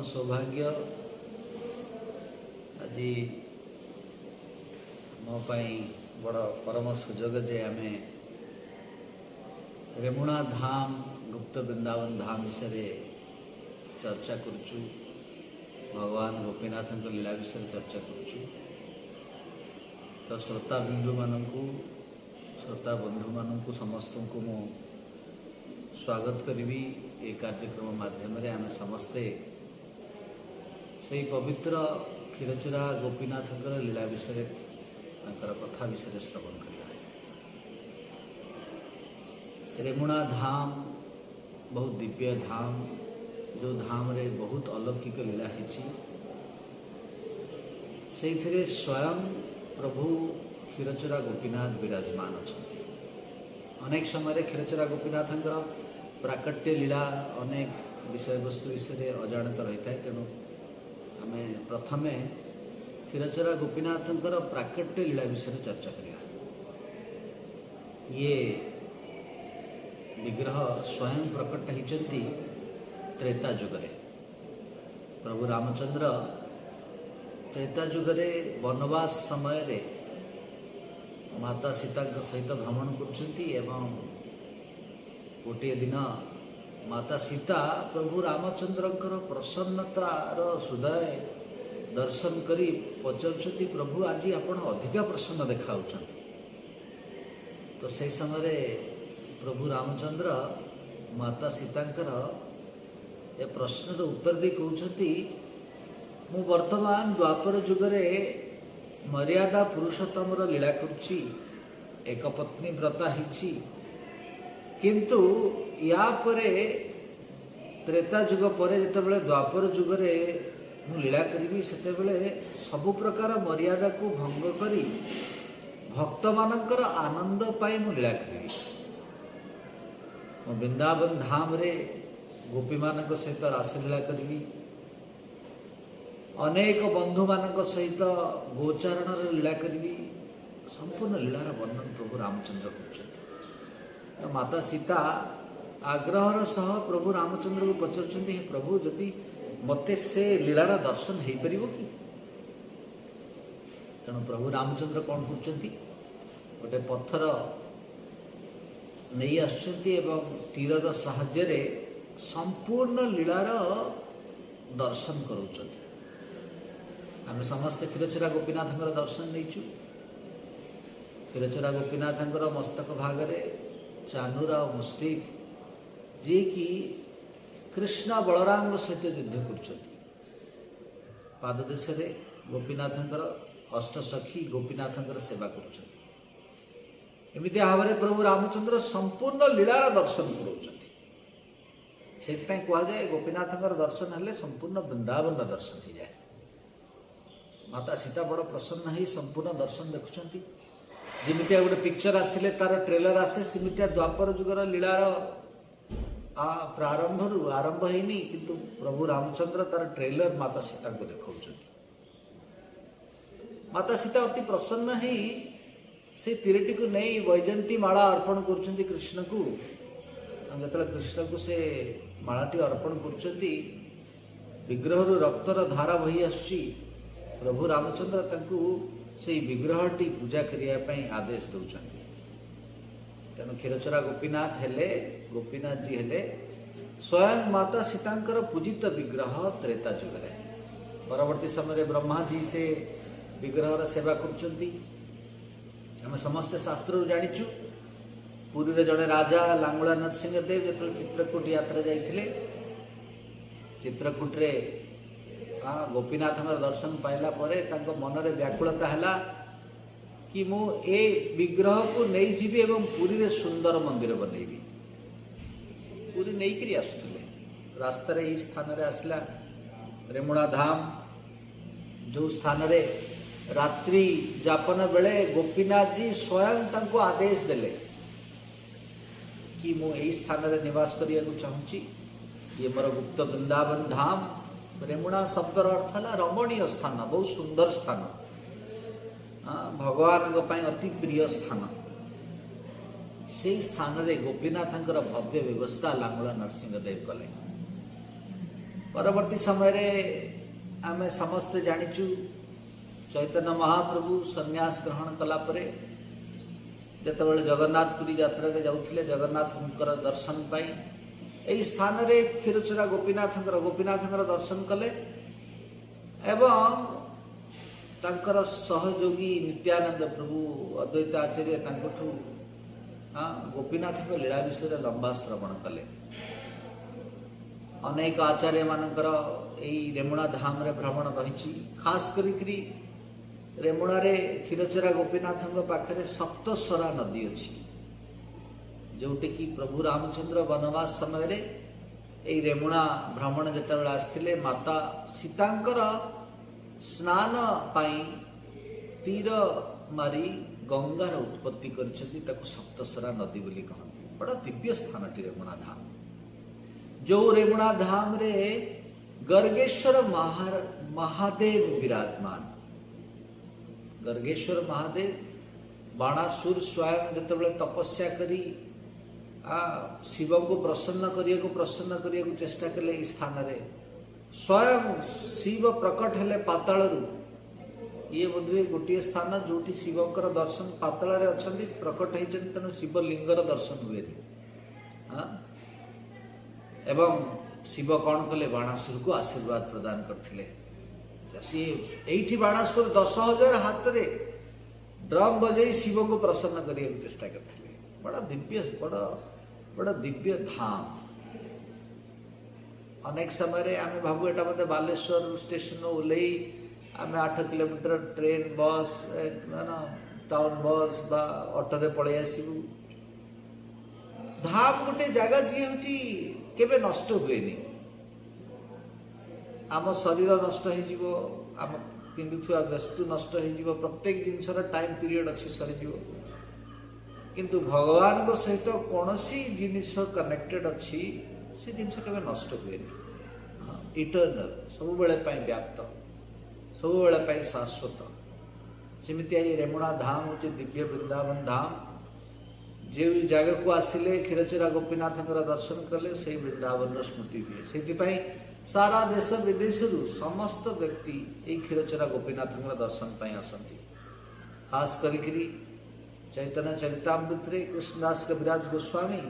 सौभाग्य आज मो बड़ परम सुजोग जे आम रेमुणा धाम गुप्त वृंदावन धाम विषय चर्चा करुचु। भगवान गोपीनाथ लीला विषय चर्चा करुचु। तो श्रोता बिंदु मानू श्रोता बंधु मानू समस्त को मु स्वागत करी। ये कार्यक्रम माध्यम आम समस्ते से पवित्र क्षीरचोरा गोपीनाथ लीला विषय कथा विषय श्रवण करवा। रेमुणा धाम बहुत दिव्य धाम, जो धाम रे बहुत अलौकिक लीला है। स्वयं प्रभु क्षीरचोरा गोपीनाथ विराजमान अच्छा। अनेक समय क्षीरचोरा गोपीनाथ प्राकट्य लीला अनेक विषय वस्तु विषय अजाणत रही है। तेणु आम प्रथमे क्षीरचोरा गोपीनाथ प्राकट्य लीला विषय चर्चा करिया। ये विग्रह स्वयं प्रकट होती त्रेता जुगरे। प्रभु रामचंद्र त्रेता जुगरे वनवास समय रे माता सीता सहित भ्रमण कर गोटे दिन माता सीता प्रभु रामचंद्र प्रसन्नतार हृदय दर्शन करी पचारुछंती, प्रभु आज आपण अधिका प्रसन्न देखा। तो से समय प्रभु रामचंद्र माता सीतांकर ए प्रश्नर उत्तर दे कहते, मु वर्तमान द्वापर जुगरे मर्यादा पुरुषोत्तम लीला करुच्ची, एक पत्नी व्रता हिची, किंतु या परे त्रेता जुग पर जितेबाला द्वापर जुगरे मु लीला करी सेतेबेले सबु प्रकार मर्यादा को भंग करी भक्त मानकर आनंद पाई मु लीला करी। वृंदावन धाम रे गोपी मानक सहित रासलीला करी, अनेक बंधु मानक सहित गोचारण लीला करी, संपूर्ण लीलार वर्णन प्रभु रामचंद्र कर। तो माता सीता आग्रहर सह प्रभु रामचंद्र को पचारुछंती, हे प्रभु जदि मते से लीलार दर्शन हो पार कि। तेणु प्रभु रामचंद्र कौन कर गोटे पत्थर नहीं आसुचंती एवं तीरर साहाय्य संपूर्ण लीलार दर्शन करूचंती। आम समस्त क्षीरचोरा गोपीनाथ दर्शन नहीं। क्षीरचोरा गोपीनाथ मस्तक भागरे चानुरा और मुष्टिक जी की कृष्ण बलराम सहित युद्ध कर। पाददेश गोपीनाथ अष्टसखी गोपीनाथ सेवा कर। एमती भाव में प्रभु रामचंद्र संपूर्ण लीलार दर्शन कर। कहुए गोपीनाथ दर्शन हेले संपूर्ण वृंदावन दर्शन हो जाए। माता सीता बड़ प्रसन्न है संपूर्ण दर्शन देखुं। जमितिया गोटे पिक्चर आसिले तार ट्रेलर आसे, सेमितिया द्वापर जुगर लीलार प्रारंभ आरंभ होनी, किंतु प्रभु रामचंद्र तार ट्रेलर माता सीता को देखा। माता सीता अति प्रसन्न है से तीरटी को नहीं वैजयंती माला अर्पण कर कृष्ण को। जो कृष्ण को से मालाटी अर्पण कर विग्रह रक्तर धारा बही आसुची, प्रभु रामचंद्र तांकु से विग्रहटी पूजा करने आदेश दौरान। तेणु क्षीरचोरा गोपीनाथ हेले गोपीनाथ जी हेले स्वयं माता सीतांकर पूजित विग्रह त्रेता जुगरे। परवर्ती समय ब्रह्मा जी से विग्रह सेवा कर। समस्ते शास्त्र जानीचु, पुरी रे जड़े राजा लांगुला नरसिंह देव जो चित्रकूट यात्रा जाइथिले, चित्रकूट रे गोपीनाथ दर्शन पाइला परे तांको मनरे व्याकुलता है कि मु ए विग्रह को नहीं जीवी एवं पुरी रे सुंदर मंदिर बनैबी। पुरी नहीं करी आसुले रास्ता रे ई स्थान रे आसला रेमुणा धाम, जो स्थान रे रात्रि जापन बेले गोपीनाथ जी स्वयं तांको आदेश देले कि मु ए स्थान रे निवास करिया को चाहूची। ये मोर गुप्त वृंदावन धाम। रेमुणा शब्दर अर्थ है रमणीय स्थान, बहुत सुंदर स्थान, भगवान अति प्रिय स्थान। से स्थान रे गोपीनाथ भव्य व्यवस्था लांगुला नरसिंह देव कले। परवर्ती समय रे आमे समस्ते जानिचु चैतन्य महाप्रभु संन्यास ग्रहण कला परे जेतेबेले जगन्नाथपुरी यात्रा रे जाउथिले जगन्नाथଙ୍କର दर्शन पाई एई स्थान रे क्षीरचोरा गोपीनाथଙ୍କର दर्शन कले एवं तांकर सहयोगी नित्यानंद प्रभु अद्वैत आचार्य तांकठू गोपीनाथ लीला विषय लंबा श्रवण कले। अनेक आचार्य मानकर एई रेमुणा धाम रे भ्रमण रही खास करी रेमुणा रे क्षीरचोरा गोपीनाथ पाखरे सप्तस्वरा नदी अच्छी जोटे कि प्रभु रामचंद्र वनवास समय रे एई रेमुणा भ्रमण जेतेबेले आस्थिले माता सीतांकर स्नान पाई तीर मारी गंगार उत्पत्ति करछथि ताको सप्तस्वरा नदी बोली कहନ୍ତି। बड़ा दिव्य स्थान टी रेमुणा धाम जो रेमुणा धाम रे गर्गेश्वर महादेव विराजमान। गर्गेश्वर महादेव बाणासुर स्वयं जितेबाला तपस्या करी शिव को प्रसन्न करिया चेष्टा कले स्थान रे स्वयं शिव प्रकट हेले पाताल ये बोधे गोटे स्थान जो शिवकर दर्शन पाताल रे अछंती प्रकट होती तेणु शिवलिंगर दर्शन हुए एवं शिव कौन कले बाणासुर को आशीर्वाद प्रदान करथिले। सी बाणासुर 10,000 हाथ रे ड्रम बजाई शिव को प्रसन्न करने चेष्टा करथिले। बड़ा दिव्य धाम। अनेक समय आम भावु एटा मते बालेश्वर स्टेशन ओल्लई आम 8 किलोमीटर ट्रेन बस टाउन बस बा ऑटो रे पळे आसीबु। धाम गोटे जगह जी होची केबे नष्ट हुएनी। आम शरीर नष्ट हो आम पिंधुवा वस्तु नष्ट हो प्रत्येक जिनसर टाइम पीरियड अच्छी सरीज किंतु भगवान को सहित कौन सी जिनिस कनेक्टेड अच्छी से जिनस केबे नष्ट हुए इटर्नल सब बेले व्याप्त सब बेले शाश्वत। सेमती रेमुणा धाम हूँ दिव्य वृंदावन धाम जो जगह को आसिले क्षीरचोरा गोपीनाथ दर्शन कले से वृंदावन स्मृति हुए। से सारा देश विदेश समस्त व्यक्ति ये क्षीरचोरा गोपीनाथ दर्शन पाई आसती। खास करी चैतन्य चरितामृत रे कृष्णदास कविराज गोस्वामी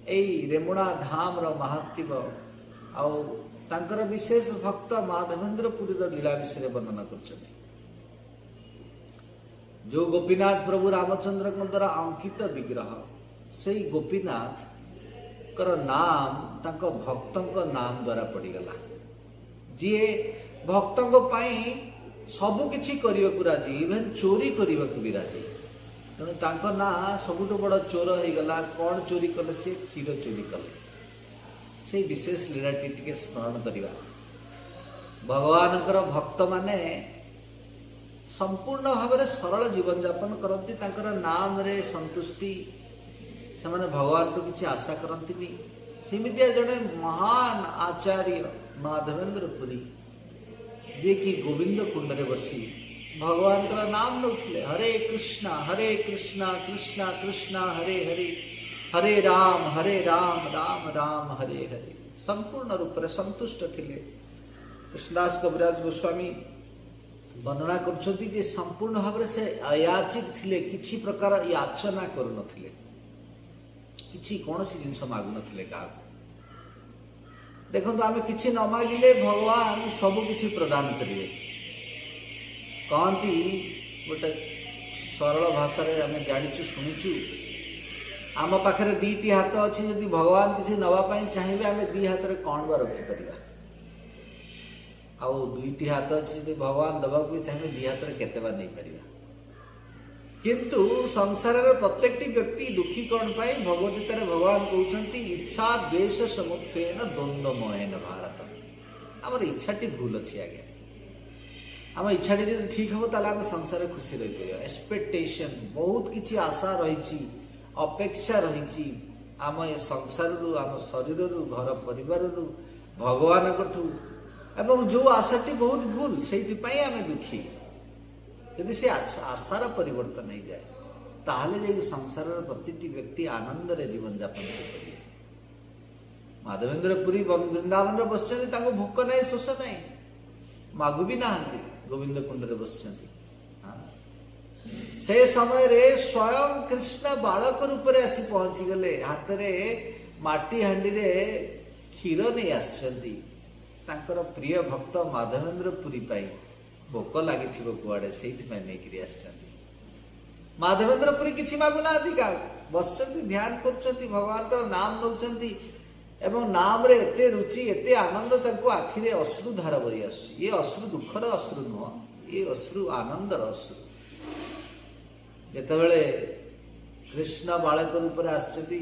यही रेमुणा धाम रो महात्म्य आउ तांकर विशेष भक्त माधवेंद्रपुरी लीला विषय वर्णना कर। जो गोपीनाथ प्रभु रामचंद्र द्वारा अंकित विग्रह से गोपीनाथ कर नाम तांको भक्तों नाम द्वारा पड़ीगला। जी भक्तों सबु किछि करिया को राजी इवेन चोरी करिया को भी राजी तेणु तांको ना सबुठ बड़ चोर हो गला। कौन चोरी कले से क्षीर चोरी कले से विशेष लीलाटी टिके स्मरण करिवा। भगवान भक्त माने संपूर्ण भाव में सरल जीवन यापन करती तांकर नाम रे संतुष्टि से माने भगवान तो किसी आशा करती। सेमितिया जड़े महान आचार्य माधवेंद्रपुरी जे कि गोविंद कुंड रे बसी भगवान का नाम नौले हरे कृष्णा कृष्णा कृष्णा हरे हरे हरे राम राम राम हरे हरे संपूर्ण रूप से संतुष्ट थिले। कृष्णदास कविराज गोस्वामी वर्णना कर संपूर्ण भाव से अयाचित थिले किछि प्रकार याचना करू नथिले किछि कौन सी जिनस मागु नथिले का। देखो आम किछि न मागिले भगवान सबु किछि प्रदान करिवे। कहती गोटे सरल भाषा रे आम जानिचु शुणिचु आम पाखरे दीटी हाथ अच्छी जदि भगवान किसी नवापाई चाहिए आम दी हाथ में कौन बा रखिपर आउ दुईटी हाथ अच्छी जब भगवान दबा भी चाहिए दी हाथ में केते बार नहीं पारिबा। किंतु संसार प्रत्येक व्यक्ति दुखी कौन पाई भगवद्गीता रे भगवान कहते इच्छा द्वेष समुत्थेन द्वंद्वमयेन भारत। आमर इच्छाटी भूल अच्छी आगे आम इच्छाटी जब ठीक हम ताले आम संसार खुशी रही पार। एक्सपेक्टेशन बहुत किसी आशा रही अपेक्षा रही आम ए संसार आम शरीर घर परिवार भगवान कठू एवं जो आशाटी बहुत भूल से आम दुखी। यदि से आशार परिवर्तन हो जाए ताहले संसार प्रति व्यक्ति आनंद रे जीवन यापन कर। माधवेन्द्र पुरी वृंदावन बसुँच भोक ना शोष ना मागु भी ना गोविंद कुंड बस से समय रे स्वयं कृष्ण बालक रूप में आसी पहुंची गले हाथ में माटी हांडी रे क्षीर नहीं आसचंती तांकर प्रिय भक्त माधवेन्द्र पुरी पाई भोक लगी कुआड़े से नहीं आसचंती माधवेन्द्र पुरी किछि मागुना क्या बस ध्यान कर भगवान का नाम नौचंती एवं नाम रे एते रुचि एते आनंद तांको आखिरे अश्रु धार बही आसुची ये अश्रु दुखर अश्रु नुह ये अश्रु आनंदर अश्रु जेतेबेले कृष्ण बालक रूप में आसचंती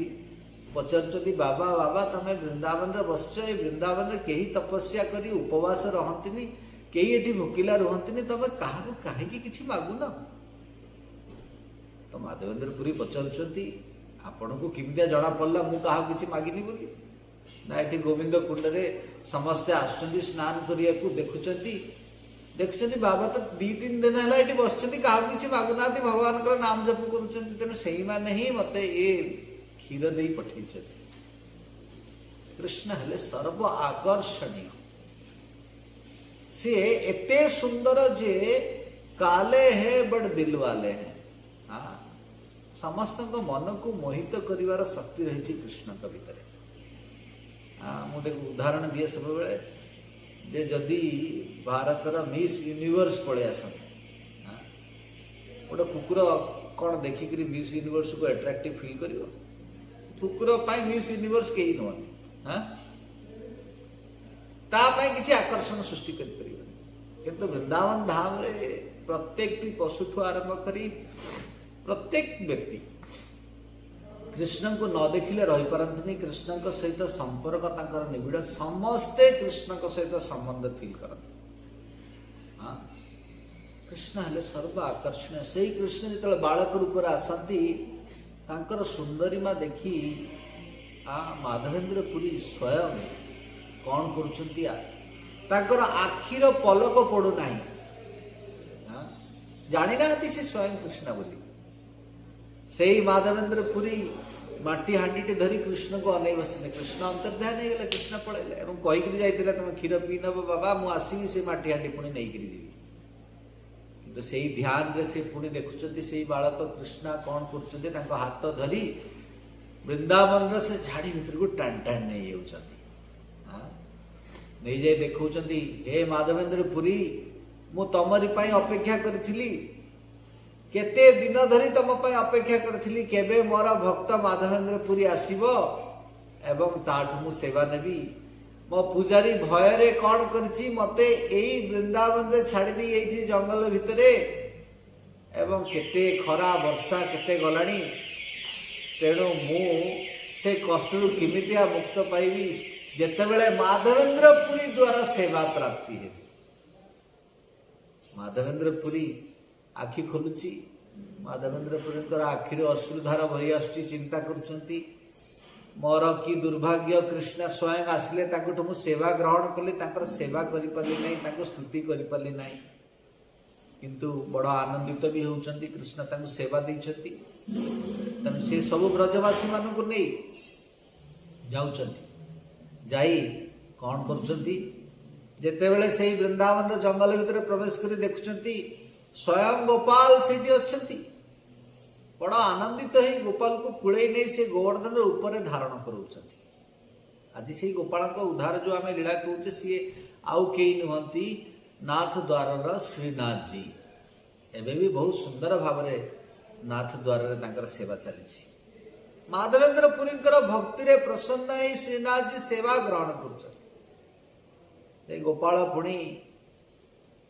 पचारुचंती बाबा बाबा तमे वृंदावन रे बसच ए वृंदावन रे केही तपस्या करी उपवास रहंतिनी केही एठी भोकिला रहंतिनी तमे काहाकू काहेकि किछि मागुन तो माधवेन्द्र पुरी पचारुचंती आपनको किमितिया जना पड़ला मु काहा किछि मागिनी बोली ना एठी गोविंद कुंड रे समस्ते आसचंती स्नान करिया को देखुचंती देखुचंती बाबा तो 2-3 दिन है ये बस क्या किसी मागुना भगवान का नाम जप कर तेणु से मैंने ही मत ये क्षीर दे पठे कृष्ण हेले सर्व आकर्षणीय सी एते सुंदर जे काले है बड़ दिल वाले हैं हाँ समस्त मन को मोहित करिवार शक्ति रही कृष्ण भीतर हाँ मुझे उदाहरण दिए सब बेले जे जदि भारतर मिस यूनिवर्स पड़े आसते गोटे कुकुर कौन देखिक मिस यूनिवर्स को एट्राक्टिव फील कर कुकुर पाई मिस यूनिवर्स कहीं नुहति हाँ किसी आकर्षण सृष्टि किंतु वृंदावन धाम रे प्रत्येक पशुठू आरंभ करी प्रत्येक व्यक्ति कृष्ण को न देखिले रही पारंतनी कृष्ण को सहित संपर्क तांकर निबिड़ समस्ते कृष्ण को सहित संबंध फील करते हाँ कृष्ण हेले सर्व आकर्षण से ही कृष्ण जो बालक रूप में आसती तांकर सुंदरीमा देखी माधवेन्द्र पुरी स्वयं कौन कर आखिर पलक पड़ूना जानी ना से स्वयं कृष्ण बोली से ही माधवेन्द्र पुरी माटी हांडी धरी कृष्ण को अनै बसते कृष्ण अंतर्ध्यान हो गला कृष्ण पलैले कहीकि जाइए तुम क्षीर पी नब बाबा मुझे से माटी हांडी पुणी नहीं जी कि से ध्यान रे से पुणी देखुं से बालक कृष्ण कौन कर हाथ धरी वृंदावन से झाड़ी भीतर को टाण टाण नहीं नहीं जाए देखौं हे माधवेन्द्र पुरी मु तमरी अपेक्षा करी केते दिन धरी तुम अपेक्षा करी केबे मोर भक्त माधवेन्द्र पुरी आसीबो एवं ताठु मु सेवा नेबी मो पूजारी भय कौन करछि मते एई वृंदावन रे छाड़ी दी एई जंगल भितरे एवं केते खरा वर्षा केते गलानी तेणु मु से कष्ट किमितिया मुक्त पाइबी जेतेबेले माधवेन्द्र पुरी द्वारा सेवा प्राप्ति है माधवेन्द्र पुरी आखि खोलुची माधवेन्द्र पुरी आखिर अश्रुधार बही आसुची चिंता करुचंती मोर कि दुर्भाग्य कृष्ण स्वयं आसिले ताकठु मु सेवा ग्रहण कली ताकर सेवा करि पाली नहीं स्तुति करि पाली नहीं किंतु बड़ आनंदित भी होउचंती कृष्ण ताकु सेवा दैछंती तनु से सब ब्रजवासी मानु को नहीं जाउचंती जाई कौन करुचंती जेतेबेले से वृंदावन जंगल भितर प्रवेश करी देखुचंती स्वयं गोपाल सेठी अच्छंती बड़ा आनंदित है गोपाल को कुड़े नहीं से गोवर्धन ऊपर धारण करूचंती आज से गोपाल को उद्धार जो आम लीला कहूचे सी आउ कई नुहति नाथ द्वार श्रीनाथ जी एवं भी बहुत सुंदर भाव नाथ द्वार सेवा चली माधवेन्द्र पुरी भक्ति रे प्रसन्न ही श्रीनाथ जी सेवा ग्रहण कर गोपाल पुणी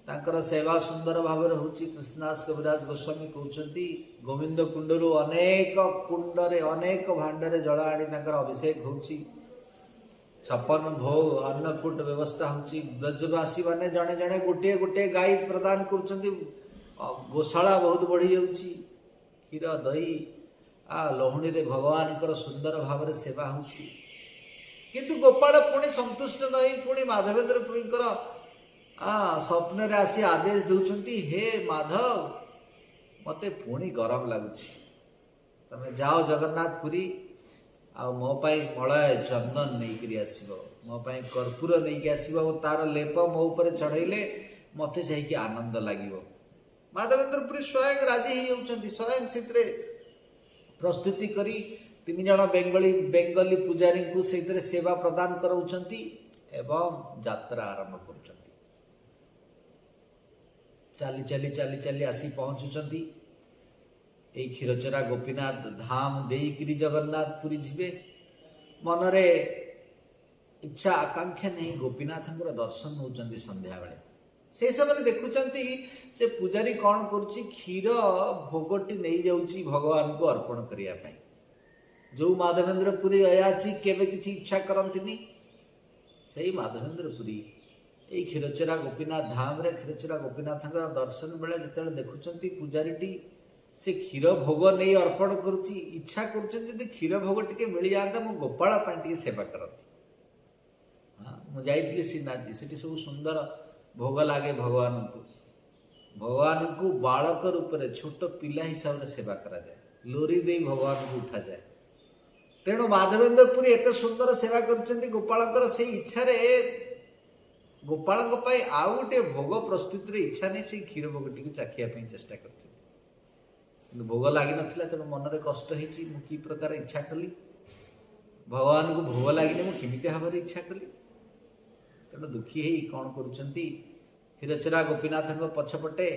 तांकर सेवा सुंदर भाव होची कृष्णदास कविराज गोस्वामी कहते गोविंद कुंडरू अनेक कुंडरे अनेक भांडरे जल आनी तांकर अभिषेक होची 56 भोग अन्नकूट व्यवस्था होची ब्रजवासी माने जड़े जड़े गोटे गोटे गाय प्रदान करुचंती गोशाला बहुत बढ़ी जाउची क्षीर दही लहुणी रे भगवान कर सुंदर भाव सेवा होची किंतु गोपाल पुणी संतुष्ट नहीं पुणी माधवेन्द्र पुरी स्वप्न रे आसी आदेश दौरान हे माधव मते पुणी गरम लगुच तमे जाओ जगन्नाथ पुरी आ मो पाई मलय चंदन नहीं आसब मो पाई कर्पूर नहीं आसब और तार लेप मो ऊपर चढ़ेले मत जाइए आनंद लगे। माधवेंद्र पुरी स्वयं राजी होती स्वयं से प्रस्तुति करी 3 जन बेंगली पूजारी को से सेवा प्रदान कराउछंती एवं यात्रा आरंभ कर चली चली चली चली आसी पहुँचुंट यही क्षीरचोरा गोपीनाथ धाम देकरी जगन्नाथपुरी जीवे मनरे इच्छा आकांक्षा नहीं गोपीनाथ दर्शन होती संध्या बेले से समय देखुंट से पूजारी कौन करुच्ची क्षीर भोगटी नहीं जाऊँगी भगवान को अर्पण करने जो माधवेंद्र पुरी अयाची केवे किसी इच्छा करती से माधवेंद्र पुरी यही क्षीरचोरा गोपीनाथ धाम रे क्षीरचोरा गोपीनाथ दर्शन बेले जो देखुंट पूजारी से क्षीर भोग नहीं अर्पण करुच्ची इच्छा कर क्षीर भोग टे मिल जाता मो गोपाल सेवा करती। हाँ मुझे श्रीनाथ जी से सब सुंदर भोग लगे भगवान को बालक रूप में छोट पिला हिसाब से सेवा करा जाए लोरी दे भगवान को उठा जाए। तेणु माधवेंद्र पुरी एत सुंदर सेवा कर गोपाल से इच्छा गोपाल आउ गोटे भोग प्रस्तुति इच्छा नहीं से क्षीर भोग टी चाखिया चेष्टा कर भोग लगी ना तेणु मन में कष्ट हो प्रकार इच्छा कली भगवान को भोग लगे मुझे भाव में इच्छा कली तेणु दुखी है कौन कर क्षीरचोरा गोपीनाथ पछपटे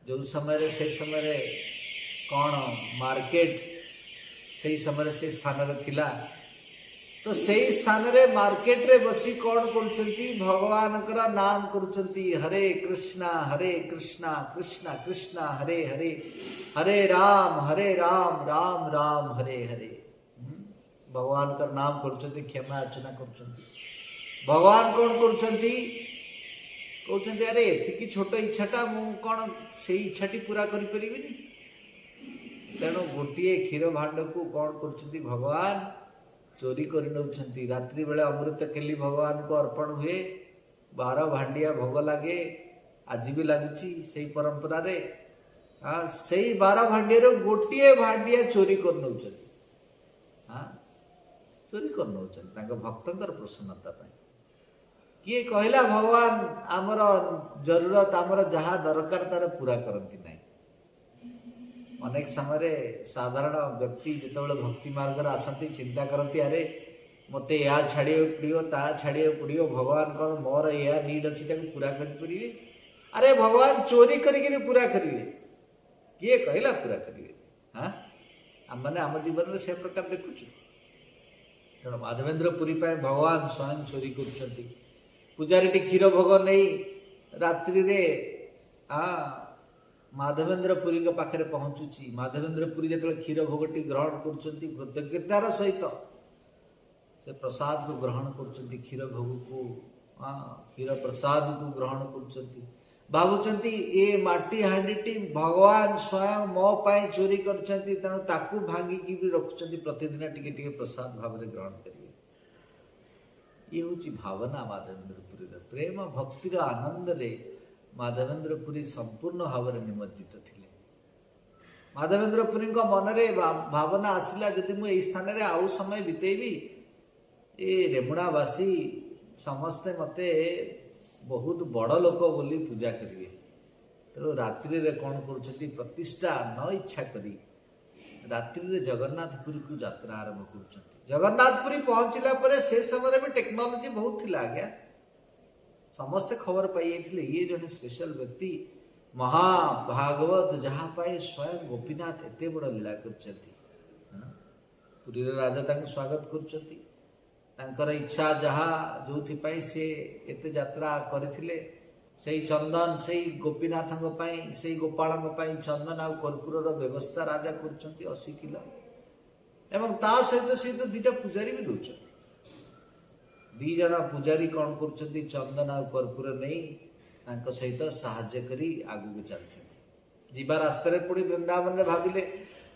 जो समय से समय कौन मार्केट से समय से स्थान थिला तो सही स्थान रे मार्केट रे बसी कौन कर भगवान का नाम करुँच हरे कृष्णा कृष्णा कृष्णा हरे हरे हरे राम राम राम हरे हरे भगवान का नाम करुँच क्षमा अर्चना कर भगवान कौन कर कहते अरे एति छोट इच्छाटा मु कौन से इच्छाटी पूरा करें तेणु गोटे क्षीर भांड को कौन कर भगवान चोरी कर नौकरी रात्रि बेले अमृत केली भगवान को अर्पण हुए 12 भांडिया भोग लगे आज भी लगुच से परंपरा रे हाँ से 12 भांडिया गोटे भांडिया चोरी कर नौ हाँ चोरी कर नौ भक्तर प्रसन्नता किए कहला भगवान आमर जरूरत आमर जहाँ दरकार तार पूरा करती ना अनेक समय साधारण व्यक्ति जिते भक्ति मार्ग आसती चिंता करती अरे मत या छाड़े पड़ो ता छाड़े पड़ो भगवान कौन मोर या नीड अच्छी पूरा करें अरे भगवान चोरी करी पूरा करेंगे किए कहला पूरा करेंगे हाँ आम मैंने आम जीवन में से प्रकार देखुचु तेणु माधवेंद्र पुरी भगवान स्वयं चोरी कर पूजारी क्षीर भोग नहीं रात्रि रे हाँ माधवेंद्र पुरी पाखे पहुँचुची माधवेंद्र पुरी जो क्षीर भोगटी ग्रहण कृतज्ञतार सहित से प्रसाद को ग्रहण कर क्षीर भोग को हाँ क्षीर प्रसाद को ग्रहण कर भावुंट ये माटी हांडी भगवान स्वयं मो पाई चोरी कर तेणु ताकू भांगिकी भी रखुच्च प्रतिदिन टिके प्रसाद भाव में ग्रहण करेंगे ये हूँ भावना माधवेंद्र पुरी प्रेम भक्तिर आनंद रे माधवेंद्र पुरी संपूर्ण भाव में निमज्जित थे माधवेंद्र पुरी मन में भावना आसला जदि मुझे स्थान में आउ समय बितेबी ये रेमुणावासी समस्ते मते बहुत बड़ लोक बोली पूजा करेंगे तेणु रात्रि रे कौन कर प्रतिष्ठा न इच्छा करी रात्रि रे जगन्नाथपुरी को यात्रा आरंभ कर जगन्नाथपुरी पहुंचला पर से समय में टेक्नोलोजी बहुत थिला आज्ञा समस्ते खबर पाई ये जड़े स्पेशल व्यक्ति महाभागवत जहाँ पाए स्वयं गोपीनाथ एत बड़ लीला करी राजा स्वागत कर इच्छा जहाँ जो से एत यात्रा करथिले से चंदन से गोपीनाथ से गोपाल चंदन आउ कर्पूर व्यवस्था राजा कर 80 किलो एवं ता सहित से तो 2टा पूजारी भी दौर 2 जन पूजारी कौन कर चंदन आउ कर्पूर नहीं सहित साहाय्य करी आगू चलते जीवा रास्तार पुणी वृंदावन में भाविले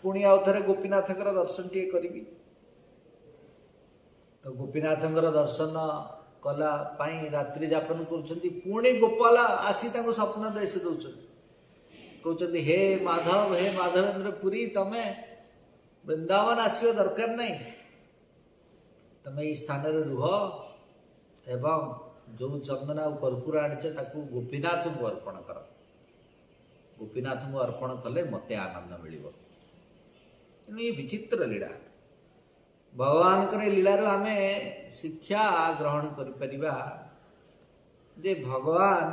पुणी आउ थे गोपीनाथ दर्शन टे करी तो गोपीनाथ दर्शन कला रात्रि जापन कर गोपाल आसी स्वप्न देश दौरान कहते हे माधवेंद्र पुरी तमें वृंदावन आसवा दरकार नहीं ତମେ ଏଇ ସ୍ଥାନରେ ରୁହ ଏବଂ ଯେଉଁ ଚନ୍ଦନ ଆଉ କର୍ପୂର ଆଣିଛ ତାକୁ ଗୋପୀନାଥଙ୍କୁ ଅର୍ପଣ କର। ଗୋପୀନାଥଙ୍କୁ ଅର୍ପଣ କଲେ ମୋତେ ଆନନ୍ଦ ମିଳିବ। ତେଣୁ ଏ ବିଚିତ୍ର ଲୀଳା, ଭଗବାନଙ୍କର ଏ ଲୀଳାରୁ ଆମେ ଶିକ୍ଷା ଗ୍ରହଣ କରିପାରିବା ଯେ ଭଗବାନ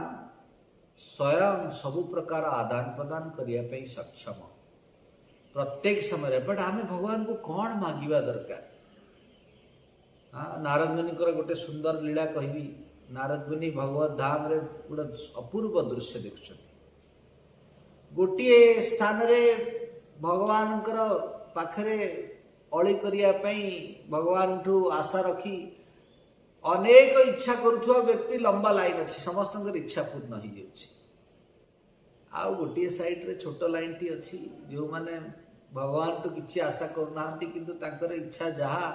ସ୍ୱୟଂ ସବୁ ପ୍ରକାର ଆଦାନ ପ୍ରଦାନ କରିବା ପାଇଁ ସକ୍ଷମ ପ୍ରତ୍ୟେକ ସମୟରେ। ବଟ୍ ଆମେ ଭଗବାନଙ୍କୁ କ'ଣ ମାଗିବା ଦରକାର? ନାରଦ ମୁନିଙ୍କର ଗୋଟେ ସୁନ୍ଦର ଲୀଳା କହିବି। ନାରଦ ମୁନି ଭଗବତ ଧାମରେ ଗୋଟେ ଅପୂର୍ବ ଦୃଶ୍ୟ ଦେଖୁଛନ୍ତି। ଗୋଟିଏ ସ୍ଥାନରେ ଭଗବାନଙ୍କର ପାଖରେ ଅଳି କରିବା ପାଇଁ ଭଗବାନଠୁ ଆଶା ରଖି ଅନେକ ଇଚ୍ଛା କରୁଥିବା ବ୍ୟକ୍ତି ଲମ୍ବା ଲାଇନ୍ ଅଛି, ସମସ୍ତଙ୍କର ଇଚ୍ଛା ପୂର୍ଣ୍ଣ ହେଇଯାଉଛି। ଆଉ ଗୋଟିଏ ସାଇଡ୍ରେ ଛୋଟ ଲାଇନ୍ଟି ଅଛି, ଯେଉଁମାନେ ଭଗବାନଠୁ କିଛି ଆଶା କରୁନାହାନ୍ତି କିନ୍ତୁ ତାଙ୍କର ଇଚ୍ଛା ଯାହା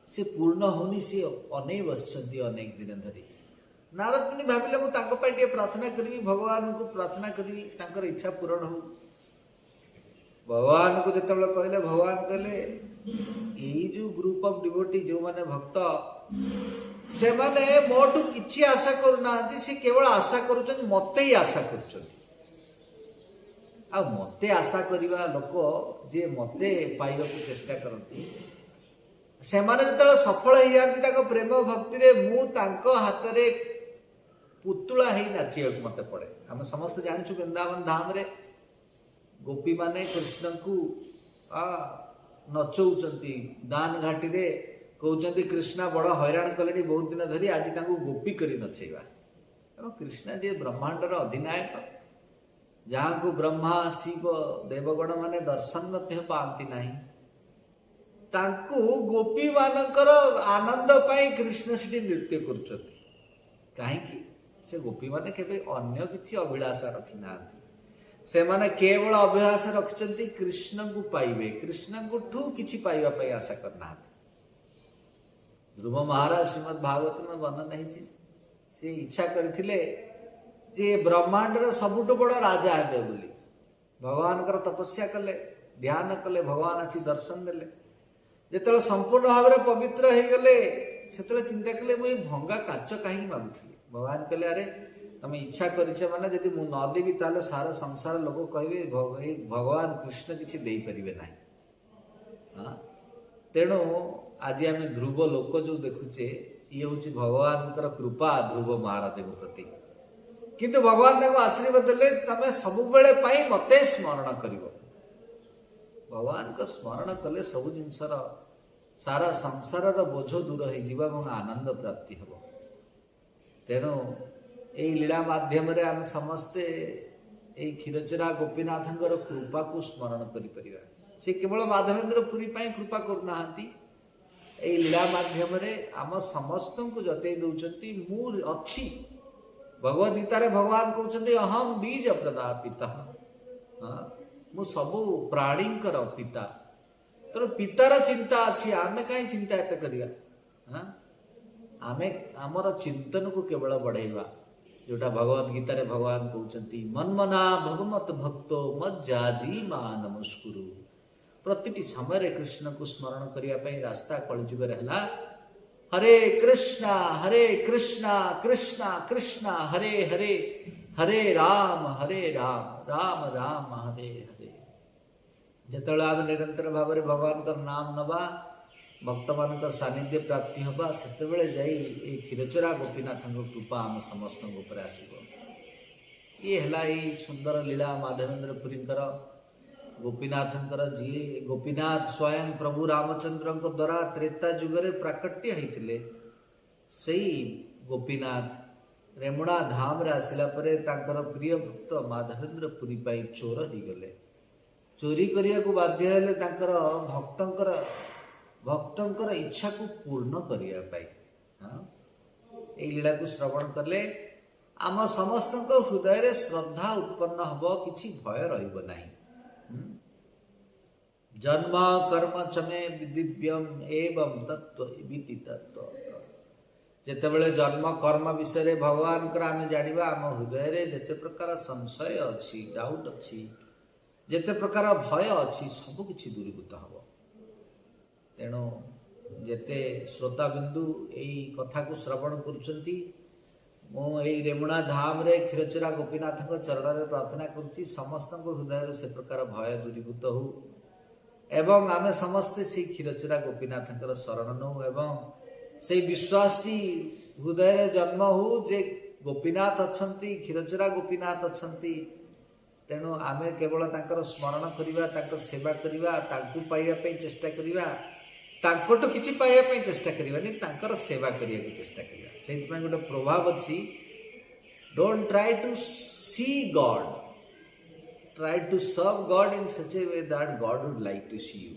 ସେ ପୂର୍ଣ୍ଣ ହେଉନି, ସେ ଅନେଇ ବସିଛନ୍ତି ଅନେକ ଦିନ ଧରି। ନାରଦ ମୁନି ଭାବିଲେ ମୁଁ ତାଙ୍କ ପାଇଁ ଟିକେ ପ୍ରାର୍ଥନା କରିବି, ଭଗବାନଙ୍କୁ ପ୍ରାର୍ଥନା କରିବି ତାଙ୍କର ଇଚ୍ଛା ପୂରଣ ହଉ। ଭଗବାନଙ୍କୁ ଯେତେବେଳେ କହିଲେ, ଭଗବାନ କହିଲେ ଏଇ ଯେଉଁ ଗ୍ରୁପ ଅଫ୍ ଡିଭୋଟି, ଯେଉଁମାନେ ଭକ୍ତ, ସେମାନେ ମୋଠୁ କିଛି ଆଶା କରୁନାହାନ୍ତି, ସେ କେବଳ ଆଶା କରୁଛନ୍ତି ମୋତେ ହିଁ ଆଶା କରୁଛନ୍ତି। ଆଉ ମୋତେ ଆଶା କରିବା ଲୋକ ଯିଏ ମୋତେ ପାଇବାକୁ ଚେଷ୍ଟା କରନ୍ତି, ସେମାନେ ଯେତେବେଳେ ସଫଳ ହେଇଯାଆନ୍ତି ତାଙ୍କ ପ୍ରେମ ଭକ୍ତିରେ, ମୁଁ ତାଙ୍କ ହାତରେ ପୁତୁଳା ହେଇ ନାଚିବାକୁ ମୋତେ ପଡ଼େ। ଆମେ ସମସ୍ତେ ଜାଣିଛୁ ବୃନ୍ଦାବନ ଧାମରେ ଗୋପୀମାନେ କୃଷ୍ଣଙ୍କୁ ନଚଉଛନ୍ତି। ଦାନ ଘାଟିରେ କହୁଛନ୍ତି କୃଷ୍ଣ ବଡ଼ ହଇରାଣ କଲେଣି ବହୁତ ଦିନ ଧରି, ଆଜି ତାଙ୍କୁ ଗୋପୀ କରି ନଚେଇବା। ଏବଂ କୃଷ୍ଣ ଯିଏ ବ୍ରହ୍ମାଣ୍ଡର ଅଧିନାୟକ, ଯାହାଙ୍କୁ ବ୍ରହ୍ମା ଶିବ ଦେବଗଣ ମାନେ ଦର୍ଶନ ମଧ୍ୟ ପାଆନ୍ତି ନାହିଁ, ତାଙ୍କୁ ଗୋପୀମାନଙ୍କର ଆନନ୍ଦ ପାଇଁ କୃଷ୍ଣ ସେଠି ନୃତ୍ୟ କରୁଛନ୍ତି। କାହିଁକି? ସେ ଗୋପୀମାନେ କେବେ ଅନ୍ୟ କିଛି ଅଭିଳାଷା ରଖିନାହାନ୍ତି। ସେମାନେ କେବଳ ଅଭିଳାଷା ରଖିଛନ୍ତି କୃଷ୍ଣଙ୍କୁ ପାଇବେ, କୃଷ୍ଣଙ୍କଠୁ କିଛି ପାଇବା ପାଇଁ ଆଶା କରିନାହାନ୍ତି। ଧ୍ରୁବ ମହାରାଜ ଶ୍ରୀମଦ୍ ଭାଗବତରେ ବର୍ଣ୍ଣନା ହେଇଛି, ସେ ଇଚ୍ଛା କରିଥିଲେ ଯେ ବ୍ରହ୍ମାଣ୍ଡର ସବୁଠୁ ବଡ଼ ରାଜା ହେବେ ବୋଲି। ଭଗବାନଙ୍କର ତପସ୍ୟା କଲେ, ଧ୍ୟାନ କଲେ, ଭଗବାନ ଆସି ଦର୍ଶନ ଦେଲେ। ଯେତେବେଳେ ସମ୍ପୂର୍ଣ୍ଣ ଭାବରେ ପବିତ୍ର ହେଇଗଲେ, ସେତେବେଳେ ଚିନ୍ତା କଲେ ମୁଁ ଏଇ ଭଙ୍ଗା କାଚ କାହିଁକି ମାଗୁଥିଲି। ଭଗବାନ କହିଲେ, ଆରେ ତମେ ଇଚ୍ଛା କରିଛ ମାନେ ଯଦି ମୁଁ ନ ଦେବି ତାହେଲେ ସାରା ସଂସାର ଲୋକ କହିବେ ଏଇ ଭଗବାନ କୃଷ୍ଣ କିଛି ଦେଇପାରିବେ ନାହିଁ। ତେଣୁ ଆଜି ଆମେ ଧ୍ରୁବ ଲୋକ ଯେଉଁ ଦେଖୁଛେ, ଇଏ ହେଉଛି ଭଗବାନଙ୍କର କୃପା ଧ୍ରୁବ ମହାରାଜଙ୍କ ପ୍ରତି। କିନ୍ତୁ ଭଗବାନ ତାଙ୍କୁ ଆଶୀର୍ବାଦ ଦେଲେ, ତମେ ସବୁବେଳେ ପାଇଁ ମୋତେ ସ୍ମରଣ କରିବ। ଭଗବାନଙ୍କ ସ୍ମରଣ କଲେ ସବୁ ଜିନିଷର, ସାରା ସଂସାରର ବୋଝ ଦୂର ହେଇଯିବ ଏବଂ ଆନନ୍ଦ ପ୍ରାପ୍ତି ହେବ। ତେଣୁ ଏଇ ଲୀଳା ମାଧ୍ୟମରେ ଆମେ ସମସ୍ତେ ଏଇ କ୍ଷୀରଚୋରା ଗୋପୀନାଥଙ୍କର କୃପାକୁ ସ୍ମରଣ କରିପାରିବା। ସେ କେବଳ ମାଧବେନ୍ଦ୍ର ପୁରୀ ପାଇଁ କୃପା କରୁନାହାନ୍ତି, ଏଇ ଲୀଳା ମାଧ୍ୟମରେ ଆମ ସମସ୍ତଙ୍କୁ ଜତେଇ ଦେଉଛନ୍ତି ମୁଁ ଅଛି। ଭଗବତ ଗୀତାରେ ଭଗବାନ କହୁଛନ୍ତି ଅହମ୍ ବୀଜ ପ୍ରଦାପିତା, ମୁଁ ସବୁ ପ୍ରାଣୀଙ୍କର ପିତା। ତେଣୁ ପିତାର ଚିନ୍ତା ଅଛି, ଆମେ କାହିଁ ଚିନ୍ତା ଏତେ କରିବା? ଆମେ ଆମର ଚିନ୍ତନକୁ କେବଳ ବଢ଼େଇବା, ଯୋଉଟା ଭଗବତ ଗୀତାରେ ଭଗବାନ କହୁଛନ୍ତି ମନ୍ମନା ଭଗବତ ଭକ୍ତ ମଜ୍ଜାଜି ମା ନମସ୍କୁରୁ। ପ୍ରତିଟି ସମୟରେ କୃଷ୍ଣକୁ ସ୍ମରଣ କରିବା ପାଇଁ ରାସ୍ତା କଳିଯୁଗରେ ହେଲା ହରେ କୃଷ୍ଣ କୃଷ୍ଣ କୃଷ୍ଣ ହରେ ହରେ, ହରେ ରାମ ରାମ ରାମ ହରେ ହରେ। ଯେତେବେଳେ ଆମେ ନିରନ୍ତର ଭାବରେ ଭଗବାନଙ୍କର ନାମ ନେବା, ଭକ୍ତମାନଙ୍କର ସାନ୍ନିଧ୍ୟ ପ୍ରାପ୍ତି ହେବା, ସେତେବେଳେ ଯାଇ ଏଇ କ୍ଷୀରଚୋରା ଗୋପୀନାଥଙ୍କ କୃପା ଆମ ସମସ୍ତଙ୍କ ଉପରେ ଆସିବ। ଇଏ ହେଲା ଏଇ ସୁନ୍ଦର ଲୀଳା ମାଧବେନ୍ଦ୍ର ପୁରୀଙ୍କର, ଗୋପୀନାଥଙ୍କର, ଯିଏ ଗୋପୀନାଥ ସ୍ୱୟଂ ପ୍ରଭୁ ରାମଚନ୍ଦ୍ରଙ୍କ ଦ୍ୱାରା ତ୍ରେତା ଯୁଗରେ ପ୍ରାକଟ୍ୟ ହେଇଥିଲେ। ସେଇ ଗୋପୀନାଥ ରେମୁଣା ଧାମରେ ଆସିଲା ପରେ ତାଙ୍କର ପ୍ରିୟ ଭକ୍ତ ମାଧବେନ୍ଦ୍ର ପୁରୀ ପାଇଁ ଚୋର ହେଇଗଲେ। ଚୋରି କରିବାକୁ ବାଧ୍ୟ ହେଲେ ତାଙ୍କର ଭକ୍ତଙ୍କର ଇଚ୍ଛାକୁ ପୂର୍ଣ୍ଣ କରିବା ପାଇଁ। ଏଇ ଲୀଳାକୁ ଶ୍ରବଣ କଲେ ଆମ ସମସ୍ତଙ୍କ ହୃଦୟରେ ଶ୍ରଦ୍ଧା ଉତ୍ପନ୍ନ ହେବ, କିଛି ଭୟ ରହିବ ନାହିଁ। ଜନ୍ମ କର୍ମ ଚମେ ଦିବ୍ୟମ୍ ଏବଂ ତତ୍ତ୍ୱ ବିତି ତତ୍ତ୍ୱ। ଯେତେବେଳେ ଜନ୍ମ କର୍ମ ବିଷୟରେ ଭଗବାନଙ୍କର ଆମେ ଜାଣିବା, ଆମ ହୃଦୟରେ ଯେତେ ପ୍ରକାର ସଂଶୟ ଅଛି, ଡାଉଟ୍ ଅଛି, ଯେତେ ପ୍ରକାର ଭୟ ଅଛି, ସବୁ କିଛି ଦୂରୀଭୂତ ହେବ। ତେଣୁ जेते श्रोताबिंदु यही कथा को श्रवण करुँच मु रेमुणा धाम रे क्षीरचोरा गोपीनाथ चरण में प्रार्थना करुच्ची समस्त हृदय से प्रकार भय दूरीभूत हो एवं आमे समस्ते से क्षीरचोरा गोपीनाथ शरण नौ एवं से विश्वास टी हृदय जन्म हो जे गोपीनाथ अच्छंती क्षीरचोरा गोपीनाथ अच्छंती तेणु आमे केवल तांकर स्मरण करिबा तांकर सेवा करिबा तांकु पाइबा पई चेष्टा करिबा तांकोटो किछि पाइबा पई चेष्टा करिबानी तांकर सेवा करिया को चेष्टा करिबा सेति पई गोटे प्रभाव अछि don't try to see God try to serve God in such a way that God would like to see you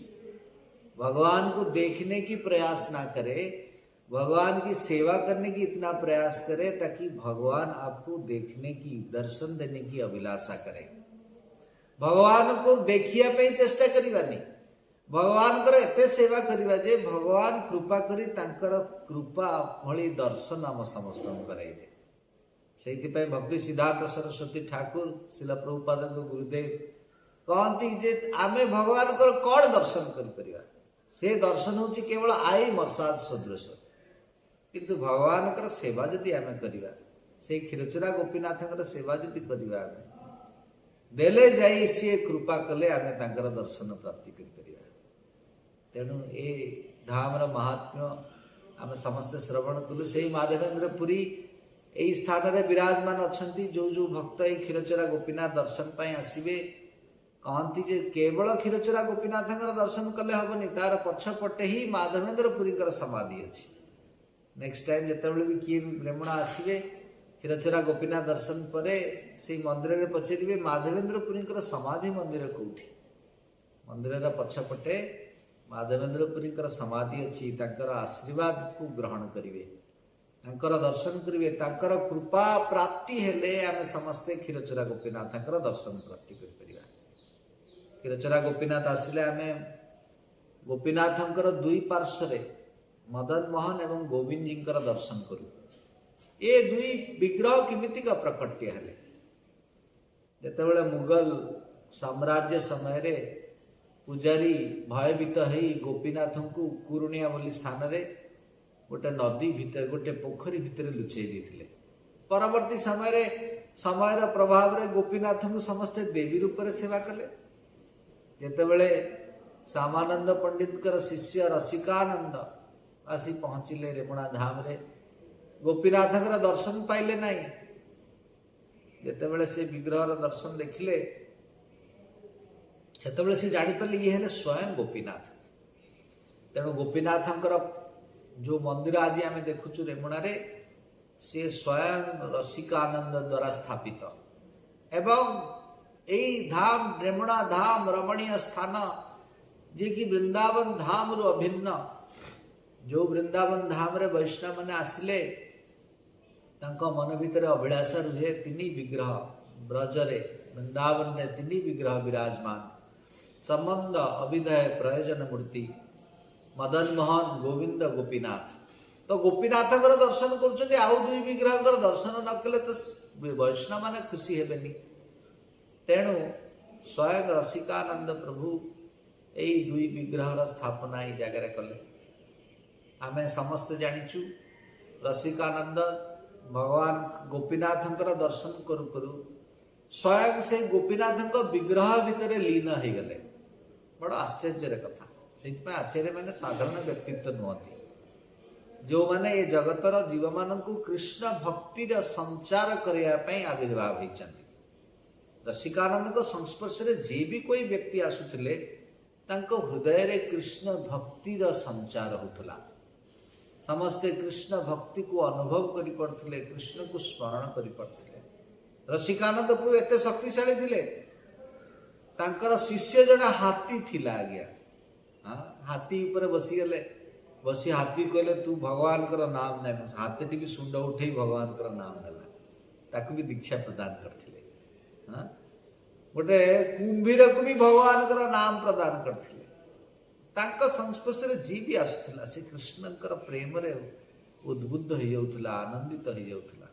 भगवान को देखने की प्रयास ना करे भगवान की सेवा करने की इतना प्रयास करे ताकि भगवान आपको देखने की दर्शन देने की अभिलाषा करे भगवान को देखिया पे चेष्टा करिबानी भगवान कर एते सेवा करिबा जे भगवान कृपा करी तांकर कृपा भली दर्शन आम समस्त कराई दे सेति पे भक्ति सिद्धांत सरस्वती ठाकुर शिला प्रभुपाद गुरुदेव कहती जे आमे भगवान कर कौन दर्शन कर परिबा से दर्शन होची केवल आई मसाज सदृश किंतु भगवान कर सेवा जदि आमे करिबा से क्षीरचोरा गोपीनाथ सेवा जदि करिबा आमे देले जाई से कृपा कले आमे तांकर दर्शन प्राप्ति कर परिबा तेणु ए धामर महात्म्य आम समस्ते श्रवण कलु से माधवेन्द्र पुरी यही स्थान में विराजमान अच्छा जो जो भक्त ये क्षीरचोरा गोपीनाथ दर्शन पाई आसवे कहती जे केवल क्षीरचोरा गोपीनाथ दर्शन कले हेनी तार पछपटे ही माधवेन्द्र पुरी समाधि अच्छी नेक्स्ट टाइम जिते भी किए रेमुणा आसवे क्षीरचोरा गोपीनाथ दर्शन पर से मंदिर में पचारे माधवेन्द्र पुरी समाधि मंदिर कौटी मंदिर पछपटे माधवेन्द्र पुरी समाधि अच्छी आशीर्वाद को ग्रहण करेंगे दर्शन करेंगे कृपा प्राप्ति हेले आम समस्ते क्षीरचोरा गोपीनाथ दर्शन प्राप्ति कर क्षीरचोरा गोपीनाथ आसिले आम गोपीनाथ दुई पार्श्व मदन मोहन एवं गोविंद जी दर्शन करूँ ये दुई विग्रह किमितिका प्रकट्य हेले जेतेबेले मुगल साम्राज्य समय रे पूजारी भयभीत हो गोपीनाथ को कुरुणिया बोली स्थान रे गोटे नदी भितर गोटे पोखरी भितर लुचई देथिले परवर्ती समय रे समय प्रभाव रे गोपीनाथ को समस्ते देवी रूप में सेवा कले जेतेबेले श्यामानंद पंडित शिष्य रसिकानंद आसी पहुँचिले रेमुणा धाम रे गोपीनाथ दर्शन पाइले नहीं जेतेबेले से विग्रह दर्शन देखिले सेतेबेले से जानिपारे ये हेले स्वयं गोपीनाथ तेणु गोपीनाथ जो मंदिर आज आम देखुचु रेमुणा रे से स्वयं रसिकानंद द्वारा स्थापित एवं यही धाम रेमुणा धाम रमणीय स्थान जे कि वृंदावन धाम रु अभिन्न जो वृंदावन धाम रे वैष्णव मैंने आसिले तांको मन भितर अभिलाषा रुहे तीन विग्रह ब्रजरे वृंदावन में तीन विग्रह विराजमान संबंध अभिदय प्रयोजन मूर्ति मदन मोहन गोविंद गोपीनाथ तो गोपीनाथ दर्शन कर आउ दुई विग्रह दर्शन न कले तो वैष्णव माने खुशी हेबेनी तेणु स्वयं रसिकानंद प्रभु यही दुई विग्रह स्थापना ये जगह कले आमे समस्त जानिचु रसिकानंद भगवान गोपीनाथ दर्शन करू करू स्वयं से गोपीनाथ विग्रह भितर लीन हो गले बड़ आश्चर्य कथा से आचार्य मैंने साधारण व्यक्तित्व नुहति जो मैंने ये जगतर जीव मान कृष्ण भक्तिर संचार करने आविर्भाव होती रसिकानंद संस्पर्श में जे भी कोई व्यक्ति आसुले हृदय रे कृष्ण भक्तिर संचार होता समस्ते कृष्ण भक्ति को अनुभव करि पड़थले कृष्ण को स्मरण करि पड़थले रसिकानंद प्रभु एते शक्तिशाली थिले तांकर शिष्य जने हाथी थिला आज्ञा हाथी ऊपर बसी गले बसी हाथी कहले तू भगवान कर नाम नै हाथी भी सुंड उठे भगवान कर नाम नेला ताकू भी दीक्षा प्रदान करथिले गोटे कुंभीर को भी भगवान कर नाम प्रदान करथिले तांका संस्पर्श रे जी भी आसुला से कृष्णकर प्रेम रे उद्बुद्ध हो जाउथला आनंदित हो जाउथला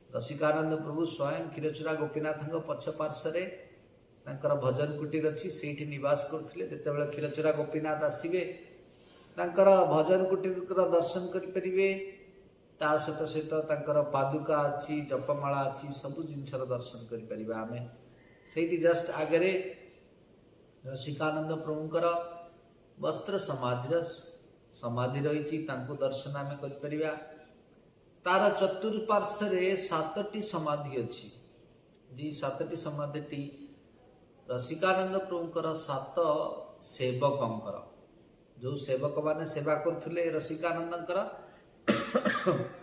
रसिकानंद प्रभु स्वयं क्षीरचोरा गोपीनाथ पछ पार्श्व रे तांकर भजन कुटीर अच्छी से निवास करथिले जेतेबेले क्षीरचोरा गोपीनाथ आसीबे तांकर भजन कुटीर दर्शन करें ता सहित सहित तांकर पादुका अच्छी जपमाला अच्छी सबू जिनसर दर्शन करें आम से जस्ट आगे रसिकानंद प्रभुंकर वस्त्र समाधि रही दर्शन आम कर तार चतुर्पार्श्वे 7टी समाधि अच्छी जी 7टी समाधि रसिकानंद प्रभुंकर 7 सेवकंकर जो सेवक माने सेवा करथुले रसिकानंदंकर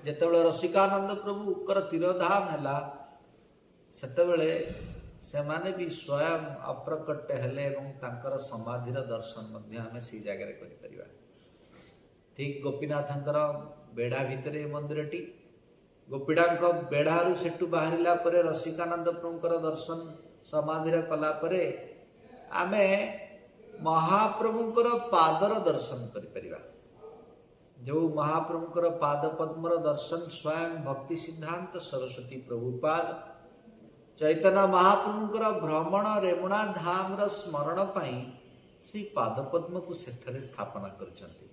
जेतेबेले रसिकानंद प्रभुकर तिरोधान हैला सेतेबेले सेमाने भी स्वयं अप्रकट हेले एवं तांकर समाधिर दर्शन मध्य आमे सी जगह करि परिबा। ठीक गोपीनाथंकर बेढ़ा भितरे मंदिरटी गोपीनाथ बेढ़ारू सेठू बाहरिला परे रसिकानंद प्रभुकर दर्शन समाधि कला परे आमे महाप्रभुंकर पादर दर्शन करिपरिबा। जो महाप्रभुंकर पाद पद्मर दर्शन स्वयं भक्ति सिद्धांत सरस्वती प्रभुपाद चैतन्य महाप्रभुंकर भ्रमण रेमुणा धाम स्मरण पाई से पाद पद्म को सेठरे स्थापना करछंती।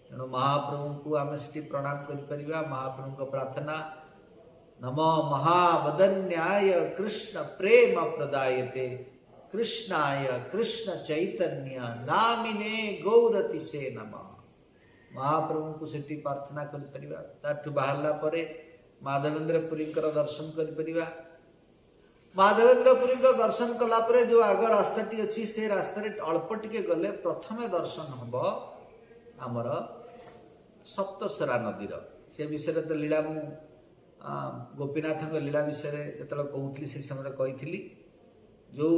तेणु महाप्रभु को आम से प्रणाम करिपरिबा। महाप्रभु को प्रार्थना नमो महावदन्याय कृष्ण प्रेम प्रदायते कृष्णाय कृष्ण चैतन्य नामिने गौरति से नमः। महाप्रभु को सेठी प्रार्थना करिपरिबा। ताठु बाहरला परे माधवेंद्रपुरी दर्शन करिपरिबा। माधवेंद्रपुरी दर्शन कला परे जो आग रास्ताटी अच्छी से रास्ता अल्प टिके गले प्रथम दर्शन हम आमर सप्तसरा नदीर से विषय तो लीला मु गोपीनाथ लीला विषय जो कहूली से समय कही जो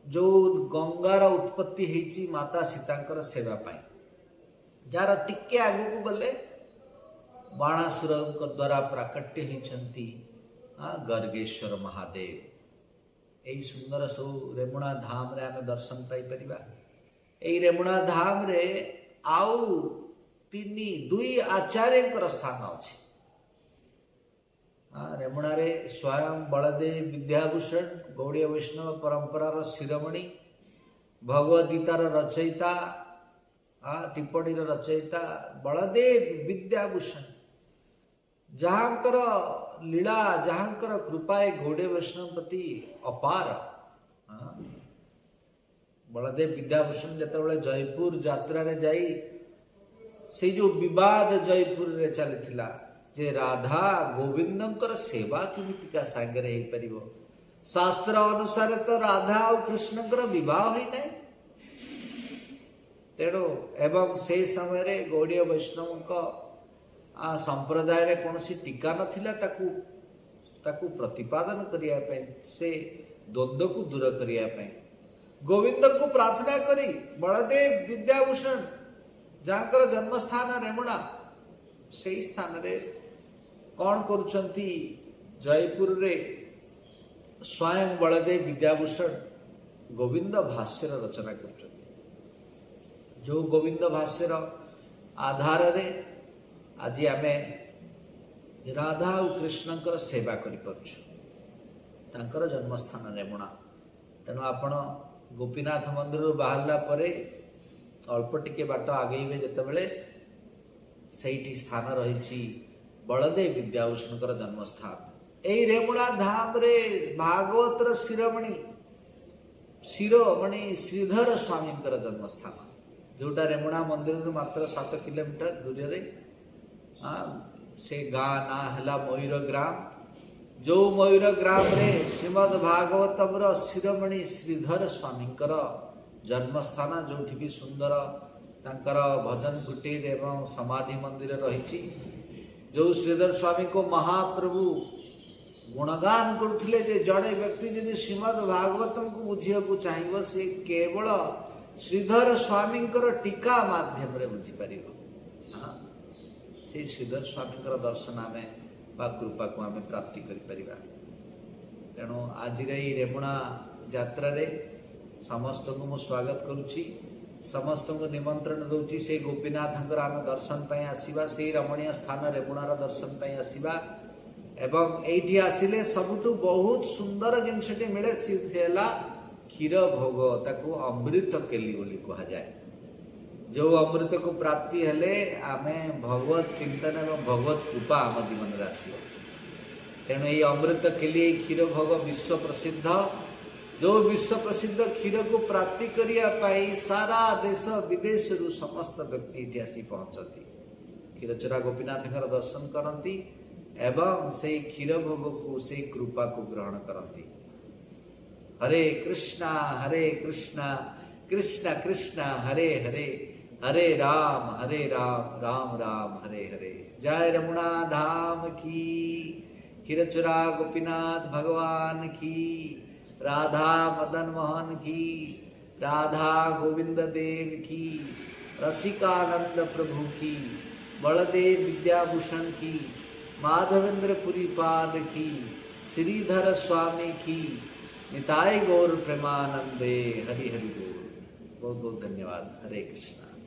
जो गंगार उत्पत्ति होती माता सीतांकर सेवा पाई जार टिके आगू गले बाणासुर द्वारा प्राकट्य होती गर्गेश्वर महादेव। यही सुंदर सब रेमुणा धाम रे आमे दर्शन पाई परिबा। एई रेमुणा धाम रे आउ 2 आचार्य स्थान अच्छी। रेमुणा रे स्वयं बलदेव विद्याभूषण गौड़ीय वैष्णव परंपरार शिरोमणि भगवद गीतार रचयिता टिप्पणी रचयिता बलदेव विद्याभूषण जहाँकर लीला जहाँकर कृपाए गौड़ीय वैष्णव प्रति अपार। बलदेव विद्याभूषण जितेबाला जयपुर यात्रा रे जाई से जो विवाद जयपुर रे चली जे राधा गोविंदंकर सेवा केमितिका सांगरे हो परिबो। शास्त्र अनुसार तो राधा और कृष्णंकर विवाह होई नै। तेणु एवं से समय रे गौड़ीय वैष्णव संप्रदाय रे कौनसी टीका नथिला ताकू प्रतिपादन करिया पे से द्वंद्व को दूर करिया पे गोविंद को प्रार्थना करी बलदेव विद्याभूषण जहाँकर जन्मस्थान रेमुणा से स्थान रे कौन करुछंती जयपुर रे स्वयं बलदेव विद्याभूषण गोविंद भाष्यर रचना करुछंती। जो गोविंद भाष्यर आधार रे आज आमे राधा और कृष्णंकर सेवा करि परछु। तांकर जन्मस्थान रेमुणा। तेणु आपण गोपीनाथ मंदिर बाहरला परे अल्प टिके बाट आगेबे जेतेबेले सेठी स्थान रही बलदेव विद्याभूषण जन्मस्थान। यही रेमुणा धाम रे भागवतर शिरोमणि श्रीधर स्वामी जन्मस्थान जोटा रेमुणा मंदिर मात्र 7 किलोमीटर दूर रे से गाँ ना है मयूर ग्राम। जो मयूर ग्राम रे श्रीमद भागवतम शिरोमणि श्रीधर स्वामी जन्मस्थान जो भी सुंदर तांकर भजन कुटीर एवं समाधि मंदिर रही। जो श्रीधर स्वामी को महाप्रभु गुणगान करुले जड़े व्यक्ति यदि श्रीमद भागवतम को बुझिया को चाहिए से केवल श्रीधर स्वामी टीका माध्यम रे बुझीपर। से श्रीधर स्वामी दर्शन आम बा कृपा को आम प्राप्ति करिपरिबा। तेणु आज रेमुणा यात्रा रे समस्त को मु स्वागत करुच्ची। समस्त को निमंत्रण दूची से गोपीनाथ आम दर्शन पाई आसीबा। से रमणीय स्थान रेमुणार दर्शन पाई आसीबा एवं एठी आसिले सबुठु बहुत सुंदर जिनसटी मिले से क्षीर भोग ताकू अमृत केली बोली कहा जाए। जो अमृत को प्राप्ति हेले आमे भगवत चिंतन एवं भगवत कृपा आम जीवन में आस तेणु ये अमृत के लिए क्षीर भोग विश्व प्रसिद्ध। जो विश्व प्रसिद्ध क्षीर को प्राप्ति करने सारा देश विदेश रु समस्त व्यक्ति ये आसी पहुंचती क्षीरचोरा गोपीनाथ दर्शन करती एवं से क्षीर भोग को से कृपा को ग्रहण करती। हरे कृष्णा कृष्ण कृष्ण हरे हरे हरे राम राम राम हरे हरे। जय रमुणा धाम की, क्षीरचोरा गोपीनाथ भगवान की, राधा मदन मोहन की, राधा गोविंद देव की, रसिकानंद प्रभु की, बलदेव विद्याभूषण की, माधवेंद्र पुरी पाद की, श्रीधर स्वामी की, निताय गौर प्रेमानंदे। हरि हरि बोल। बहुत बहुत धन्यवाद। हरे कृष्णा।